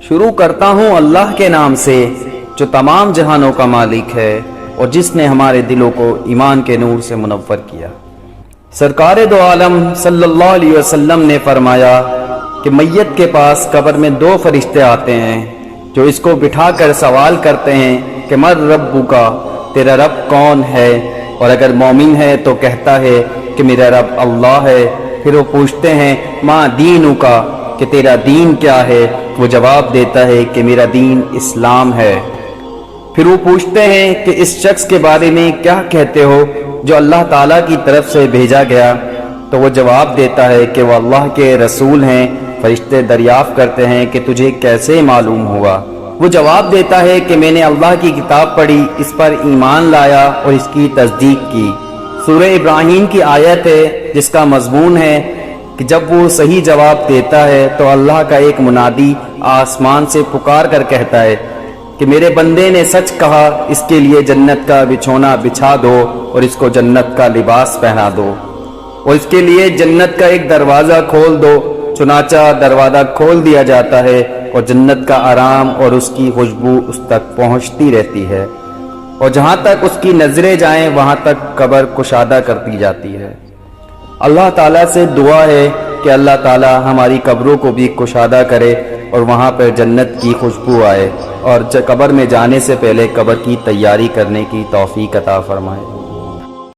شروع کرتا ہوں اللہ کے نام سے جو تمام جہانوں کا مالک ہے اور جس نے ہمارے دلوں کو ایمان کے نور سے منور کیا۔ سرکار دو عالم صلی اللہ علیہ وسلم نے فرمایا کہ میت کے پاس قبر میں 2 فرشتے آتے ہیں جو اس کو بٹھا کر سوال کرتے ہیں کہ مر ربو کا، تیرا رب کون ہے؟ اور اگر مومن ہے تو کہتا ہے کہ میرا رب اللہ ہے۔ پھر وہ پوچھتے ہیں ما دینو کا، کہ تیرا دین کیا ہے؟ وہ جواب دیتا ہے کہ میرا دین اسلام ہے۔ پھر وہ پوچھتے ہیں کہ اس شخص کے بارے میں کیا کہتے ہو جو اللہ تعالیٰ کی طرف سے بھیجا گیا؟ تو وہ جواب دیتا ہے کہ وہ اللہ کے رسول ہیں۔ فرشتے دریافت کرتے ہیں کہ تجھے کیسے معلوم ہوا؟ وہ جواب دیتا ہے کہ میں نے اللہ کی کتاب پڑھی، اس پر ایمان لایا اور اس کی تصدیق کی۔ سورہ ابراہیم کی آیت ہے جس کا مضمون ہے کہ جب وہ صحیح جواب دیتا ہے تو اللہ کا ایک منادی آسمان سے پکار کر کہتا ہے کہ میرے بندے نے سچ کہا، اس کے لیے جنت کا بچھونا بچھا دو اور اس کو جنت کا لباس پہنا دو، اور اس کے لیے جنت کا ایک دروازہ کھول دو۔ چنانچہ دروازہ کھول دیا جاتا ہے اور جنت کا آرام اور اس کی خوشبو اس تک پہنچتی رہتی ہے، اور جہاں تک اس کی نظریں جائیں وہاں تک قبر کشادہ کر دی جاتی ہے۔ اللہ تعالیٰ سے دعا ہے کہ اللہ تعالیٰ ہماری قبروں کو بھی کشادہ کرے اور وہاں پر جنت کی خوشبو آئے، اور قبر میں جانے سے پہلے قبر کی تیاری کرنے کی توفیق عطا فرمائے۔